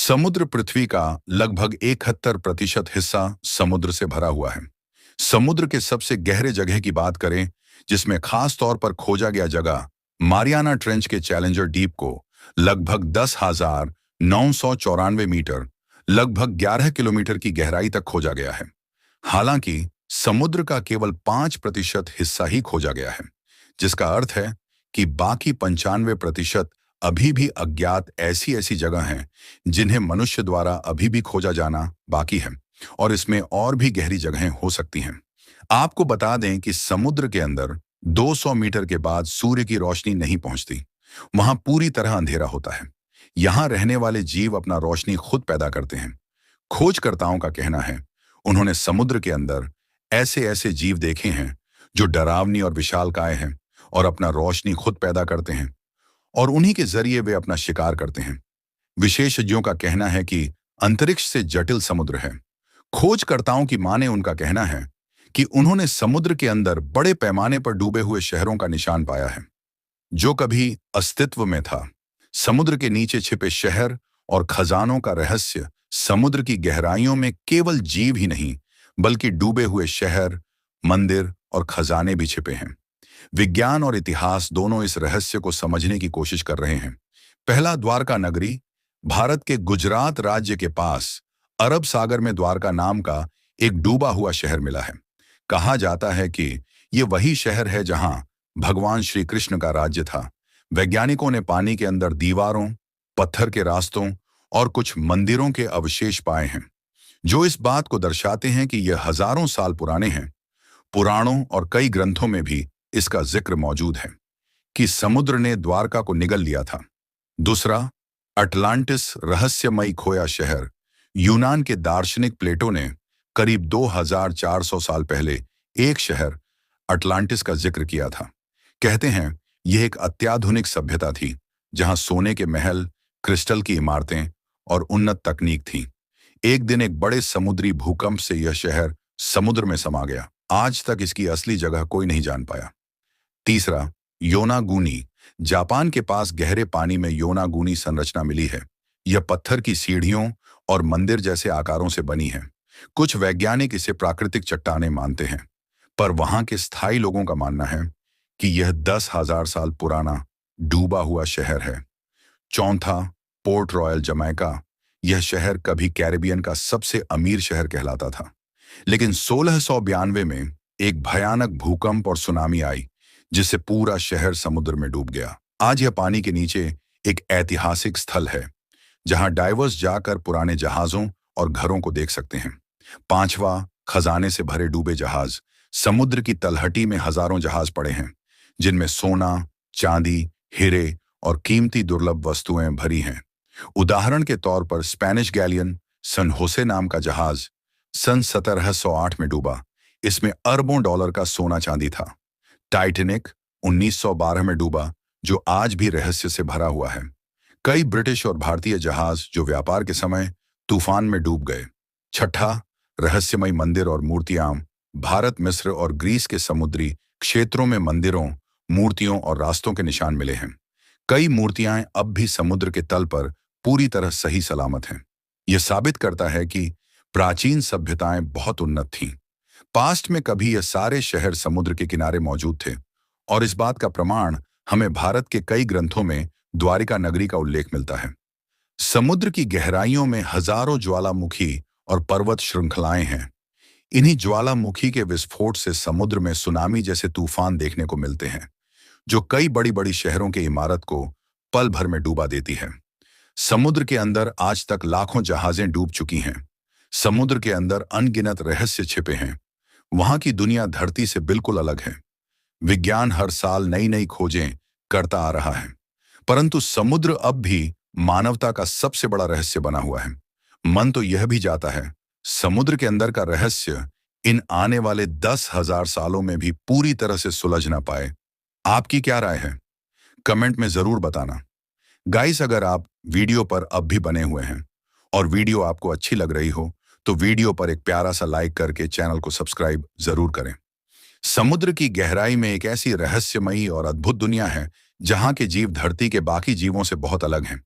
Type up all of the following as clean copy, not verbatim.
समुद्र पृथ्वी का लगभग 71% हिस्सा समुद्र से भरा हुआ है। समुद्र के सबसे गहरे जगह की बात करें, जिसमें खास तौर पर खोजा गया जगह मारियाना ट्रेंच के चैलेंजर डीप को लगभग 10,994 मीटर, लगभग 11 किलोमीटर की गहराई तक खोजा गया है। हालांकि समुद्र का केवल 5% हिस्सा ही खोजा गया है, जिसका अर्थ है कि बाकी 95% अभी भी अज्ञात ऐसी ऐसी जगह हैं जिन्हें मनुष्य द्वारा अभी भी खोजा जाना बाकी है, और इसमें और भी गहरी जगहें हो सकती हैं। आपको बता दें कि समुद्र के अंदर 200 मीटर के बाद सूर्य की रोशनी नहीं पहुंचती। वहां पूरी तरह अंधेरा होता है। यहां रहने वाले जीव अपना रोशनी खुद पैदा करते हैं। खोजकर्ताओं का कहना है उन्होंने समुद्र के अंदर ऐसे ऐसे जीव देखे हैं जो डरावनी और विशालकाय हैं और अपना रोशनी खुद पैदा करते हैं, और उन्हीं के जरिए वे अपना शिकार करते हैं। विशेषज्ञों का कहना है कि अंतरिक्ष से जटिल समुद्र है। खोजकर्ताओं की माने उनका कहना है कि उन्होंने समुद्र के अंदर बड़े पैमाने पर डूबे हुए शहरों का निशान पाया है, जो कभी अस्तित्व में था। समुद्र के नीचे छिपे शहर और खजानों का रहस्य समुद्र की गहराइयों में केवल जीव ही नहीं, बल्कि डूबे हुए शहर, मंदिर और खजाने भी छिपे हैं। विज्ञान और इतिहास दोनों इस रहस्य को समझने की कोशिश कर रहे हैं। पहला द्वारका नगरी, भारत के गुजरात राज्य के पास अरब सागर में द्वारका नाम का एक डूबा हुआ शहर मिला है। कहा जाता है कि ये वही शहर है जहां भगवान श्री कृष्ण का राज्य था। वैज्ञानिकों ने पानी के अंदर दीवारों, पत्थर के रास्तों और कुछ मंदिरों के अवशेष पाए हैं, जो इस बात को दर्शाते हैं कि यह हजारों साल पुराने हैं। पुराणों और कई ग्रंथों में भी इसका जिक्र मौजूद है कि समुद्र ने द्वारका को निगल लिया था। दूसरा, अटलांटिस रहस्यमयी खोया शहर। यूनान के दार्शनिक प्लेटो ने करीब 2400 साल पहले एक शहर अटलांटिस का जिक्र किया था। कहते हैं यह एक अत्याधुनिक सभ्यता थी जहां सोने के महल, क्रिस्टल की इमारतें और उन्नत तकनीक थी। एक दिन एक बड़े समुद्री भूकंप से यह शहर समुद्र में समा गया। आज तक इसकी असली जगह कोई नहीं जान पाया। तीसरा, योनागुनी। जापान के पास गहरे पानी में योनागुनी संरचना मिली है। यह पत्थर की सीढ़ियों और मंदिर जैसे आकारों से बनी है। कुछ वैज्ञानिक इसे प्राकृतिक चट्टानें मानते हैं, पर वहां के स्थायी लोगों का मानना है कि यह 10,000 साल पुराना डूबा हुआ शहर है। चौथा, पोर्ट रॉयल, जमैका। यह शहर कभी कैरिबियन का सबसे अमीर शहर कहलाता था, लेकिन 1692 में एक भयानक भूकंप और सुनामी आई, जिससे पूरा शहर समुद्र में डूब गया। आज यह पानी के नीचे एक ऐतिहासिक स्थल है, जहां डाइवर्स जाकर पुराने जहाजों और घरों को देख सकते हैं। पांचवा, खजाने से भरे डूबे जहाज। समुद्र की तलहटी में हजारों जहाज पड़े हैं, जिनमें सोना, चांदी, हीरे और कीमती दुर्लभ वस्तुएं भरी हैं। उदाहरण के तौर पर स्पेनिश गैलियन सन होसे नाम का जहाज सन 1708 में डूबा। इसमें अरबों डॉलर का सोना चांदी था। टाइटैनिक 1912 में डूबा, जो आज भी रहस्य से भरा हुआ है। कई ब्रिटिश और भारतीय जहाज जो व्यापार के समय तूफान में डूब गए। छठा, रहस्यमय मंदिर और मूर्तियां। भारत, मिस्र और ग्रीस के समुद्री क्षेत्रों में मंदिरों, मूर्तियों और रास्तों के निशान मिले हैं। कई मूर्तियां अब भी समुद्र के तल पर पूरी तरह सही सलामत हैं। यह साबित करता है कि प्राचीन सभ्यताएं बहुत उन्नत थीं। पास्ट में कभी ये सारे शहर समुद्र के किनारे मौजूद थे, और इस बात का प्रमाण हमें भारत के कई ग्रंथों में द्वारिका नगरी का उल्लेख मिलता है। समुद्र की गहराइयों में हजारों ज्वालामुखी और पर्वत श्रृंखलाएं हैं। इन्हीं ज्वालामुखी के विस्फोट से समुद्र में सुनामी जैसे तूफान देखने को मिलते हैं, जो कई बड़ी बड़ी शहरों की इमारत को पल भर में डूबा देती है। समुद्र के अंदर आज तक लाखों जहाजें डूब चुकी हैं। समुद्र के अंदर अनगिनत रहस्य छिपे हैं। वहां की दुनिया धरती से बिल्कुल अलग है। विज्ञान हर साल नई नई खोजें करता आ रहा है, परंतु समुद्र अब भी मानवता का सबसे बड़ा रहस्य बना हुआ है। मन तो यह भी जाता है समुद्र के अंदर का रहस्य इन आने वाले 10,000 सालों में भी पूरी तरह से सुलझ ना पाए। आपकी क्या राय है? कमेंट में जरूर बताना। गाइस, अगर आप वीडियो पर अब भी बने हुए हैं और वीडियो आपको अच्छी लग रही हो, तो वीडियो पर एक प्यारा सा लाइक करके चैनल को सब्सक्राइब जरूर करें। समुद्र की गहराई में एक ऐसी रहस्यमयी और अद्भुत दुनिया है जहां के जीव धरती के बाकी जीवों से बहुत अलग हैं।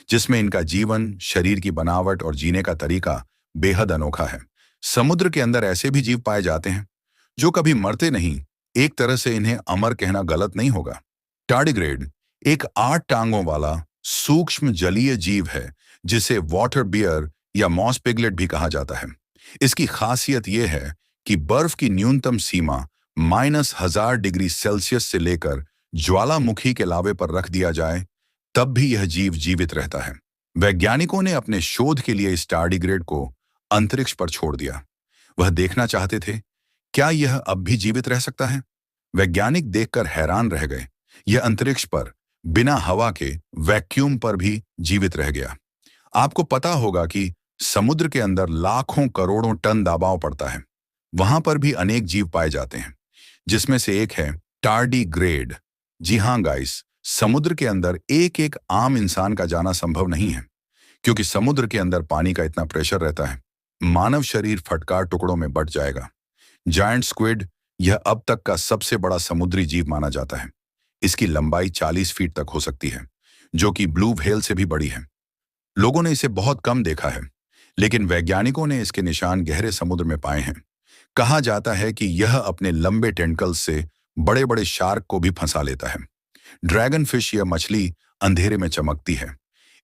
जिसमें इनका जीवन, शरीर की बनावट और जीने का तरीका बेहद अनोखा है। समुद्र के अंदर ऐसे भी जीव पाए जाते हैं जो कभी मरते नहीं। एक तरह से इन्हें अमर कहना गलत नहीं होगा। टार्डिग्रेड एक 8 टांगों वाला सूक्ष्म जलीय जीव है जिसे वाटर बियर या मॉस पिगलेट भी कहा जाता है। इसकी खासियत यह है कि बर्फ की न्यूनतम सीमा -1000 डिग्री सेल्सियस से लेकर ज्वालामुखी के लावे पर रख दिया जाए तब भी यह जीव जीवित रहता है। वैज्ञानिकों ने अपने शोध के लिए इस टार्डिग्रेड को अंतरिक्ष पर छोड़ दिया। वह देखना चाहते थे क्या यह अब भी जीवित रह सकता है। वैज्ञानिक देखकर हैरान रह गए। यह अंतरिक्ष पर बिना हवा के वैक्यूम पर भी जीवित रह गया। आपको पता होगा कि समुद्र के अंदर लाखों करोड़ों टन दबाव पड़ता है। वहां पर भी अनेक जीव पाए जाते हैं, जिसमें से एक है टार्डिग्रेड। जी हां गाइस, समुद्र के अंदर एक एक आम इंसान का जाना संभव नहीं है, क्योंकि समुद्र के अंदर पानी का इतना प्रेशर रहता है। मानव शरीर फटकार टुकड़ों में बंट जाएगा। जायंट स्क्विड यह अब तक का सबसे बड़ा समुद्री जीव माना जाता है। इसकी लंबाई 40 फीट तक हो सकती है, जो कि ब्लू व्हेल से भी बड़ी है। लोगों ने इसे बहुत कम देखा है, लेकिन वैज्ञानिकों ने इसके निशान गहरे समुद्र में पाए हैं। कहा जाता है कि यह अपने लंबे टेंटकल्स से बड़े बड़े शार्क को भी फंसा लेता है। ड्रैगन फिश यह मछली अंधेरे में चमकती है।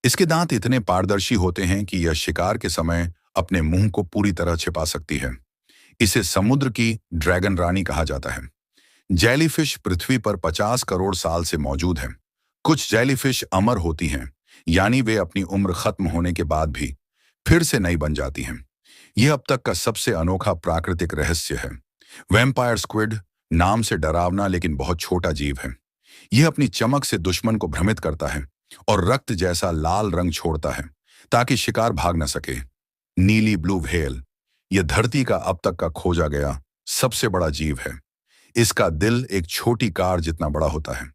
इसके दांत इतने पारदर्शी होते हैं कि यह शिकार के समय अपने मुंह को पूरी तरह छिपा सकती है। इसे समुद्र की ड्रैगन रानी कहा जाता है। जेलीफिश पृथ्वी पर 50 करोड़ साल से मौजूद है। कुछ जेलीफिश अमर होती हैं, यानी वे अपनी उम्र खत्म होने के बाद भी फिर से नई बन जाती हैं। यह अब तक का सबसे अनोखा प्राकृतिक रहस्य है। वैम्पायर स्क्विड नाम से डरावना लेकिन बहुत छोटा जीव है। यह अपनी चमक से दुश्मन को भ्रमित करता है और रक्त जैसा लाल रंग छोड़ता है ताकि शिकार भाग न सके। नीली ब्लू व्हेल यह धरती का अब तक का खोजा गया सबसे बड़ा जीव है। इसका दिल एक छोटी कार जितना बड़ा होता है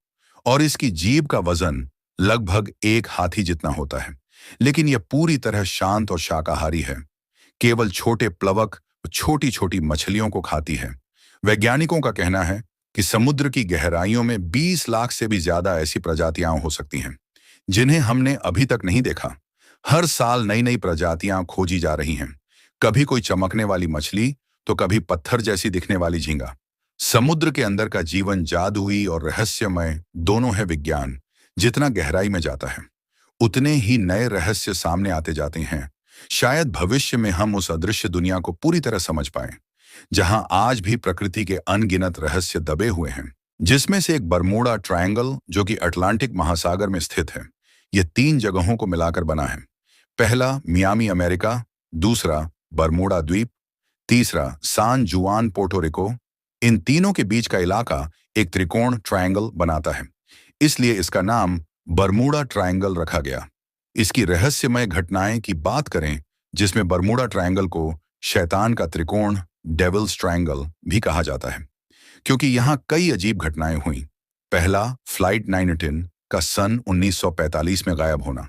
और इसकी जीभ का वजन लगभग एक हाथी जितना होता है, लेकिन यह पूरी तरह शांत और शाकाहारी है। केवल छोटे प्लवक छोटी छोटी मछलियों को खाती है। वैज्ञानिकों का कहना है कि समुद्र की गहराइयों में 20 लाख से भी ज्यादा ऐसी प्रजातियां हो सकती हैं जिन्हें हमने अभी तक नहीं देखा। हर साल नई नई प्रजातियां खोजी जा रही हैं, कभी कोई चमकने वाली मछली तो कभी पत्थर जैसी दिखने वाली झींगा। समुद्र के अंदर का जीवन जादुई और रहस्यमय दोनों है। विज्ञान जितना गहराई में जाता है उतने ही नए रहस्य सामने आते जाते हैं। शायद भविष्य में हम उस अदृश्य दुनिया को पूरी तरह समझ पाएं, जहां आज भी प्रकृति के अनगिनत रहस्य दबे हुए हैं। जिसमें से एक बरमूडा ट्रायंगल, जो कि अटलांटिक महासागर में स्थित है। यह 3 जगहों को मिलाकर बना है। पहला मियामी अमेरिका, दूसरा बरमूडा द्वीप, तीसरा सान जुआन पोर्टो रिको। इन तीनों के बीच का इलाका एक त्रिकोण ट्रायंगल बनाता है, इसलिए इसका नाम बरमूडा ट्रायंगल रखा गया। इसकी रहस्यमय घटनाएं की बात करें, जिसमें बरमूडा ट्रायंगल को शैतान का त्रिकोण डेविल्स ट्रायंगल भी कहा जाता है, क्योंकि यहां कई अजीब घटनाएं हुई। पहला, फ्लाइट 19 का सन 1945 में गायब होना,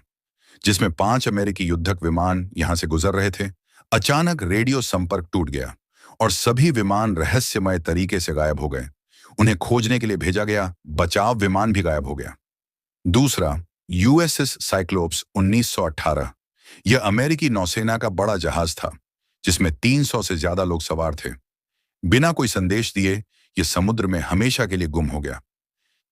जिसमें 5 अमेरिकी युद्धक विमान यहां से गुजर रहे थे। अचानक रेडियो संपर्क टूट गया और सभी विमान रहस्यमय तरीके से गायब हो गए। उन्हें खोजने के लिए भेजा गया बचाव विमान भी गायब हो गया। दूसरा, यूएसएस साइक्लोप्स 1918। यह अमेरिकी नौसेना का बड़ा जहाज था, जिसमें 300 से ज्यादा लोग सवार थे। बिना कोई संदेश दिए यह समुद्र में हमेशा के लिए गुम हो गया।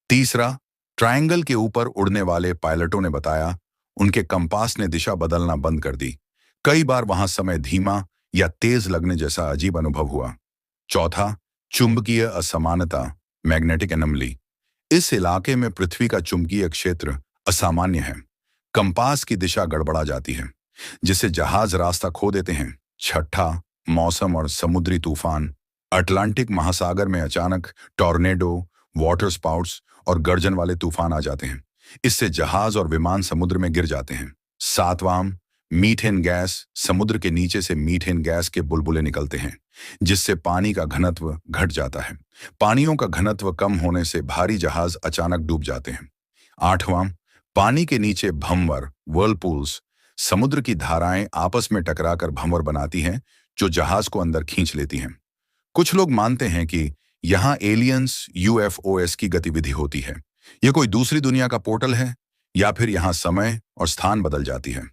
तीसरा, ट्रायंगल के ऊपर उड़ने वाले पायलटों ने बताया उनके कंपास ने दिशा बदलना बंद कर दी। कई बार वहां समय धीमा या तेज लगने जैसा अजीब अनुभव हुआ। चौथा, चुंबकीय असमानता, मैग्नेटिक एनोमली। इस इलाके में पृथ्वी का चुंबकीय क्षेत्र असामान्य है। कंपास की दिशा गड़बड़ा जाती है, जिससे जहाज रास्ता खो देते हैं। छठा, मौसम और समुद्री तूफान। अटलांटिक महासागर में अचानक टॉर्नेडो, वाटर स्पाउट्स और गर्जन वाले तूफान आ जाते हैं। इससे जहाज और विमान समुद्र में गिर जाते हैं। सातवां, मीथेन गैस। समुद्र के नीचे से मीथेन गैस के बुलबुले निकलते हैं, जिससे पानी का घनत्व घट जाता है। पानियों का घनत्व कम होने से भारी जहाज अचानक डूब जाते हैं। आठवां, पानी के नीचे भंवर, व्हर्लपूल्स। समुद्र की धाराएं आपस में टकराकर भंवर बनाती हैं, जो जहाज को अंदर खींच लेती हैं। कुछ लोग मानते हैं कि यहाँ एलियंस, यूएफओएस की गतिविधि होती है। यह कोई दूसरी दुनिया का पोर्टल है या फिर यहाँ समय और स्थान बदल जाती है।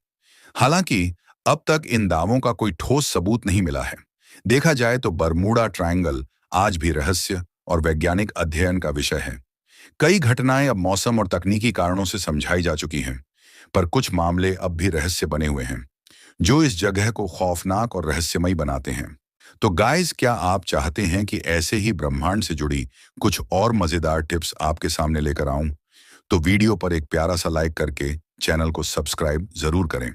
हालांकि अब तक इन दावों का कोई ठोस सबूत नहीं मिला है। देखा जाए तो बरमूडा ट्रायंगल आज भी रहस्य और वैज्ञानिक अध्ययन का विषय है। कई घटनाएं अब मौसम और तकनीकी कारणों से समझाई जा चुकी हैं, पर कुछ मामले अब भी रहस्य बने हुए हैं, जो इस जगह को खौफनाक और रहस्यमयी बनाते हैं। तो गाइस, क्या आप चाहते हैं कि ऐसे ही ब्रह्मांड से जुड़ी कुछ और मजेदार टिप्स आपके सामने लेकर आऊं? तो वीडियो पर एक प्यारा सा लाइक करके चैनल को सब्सक्राइब जरूर करें।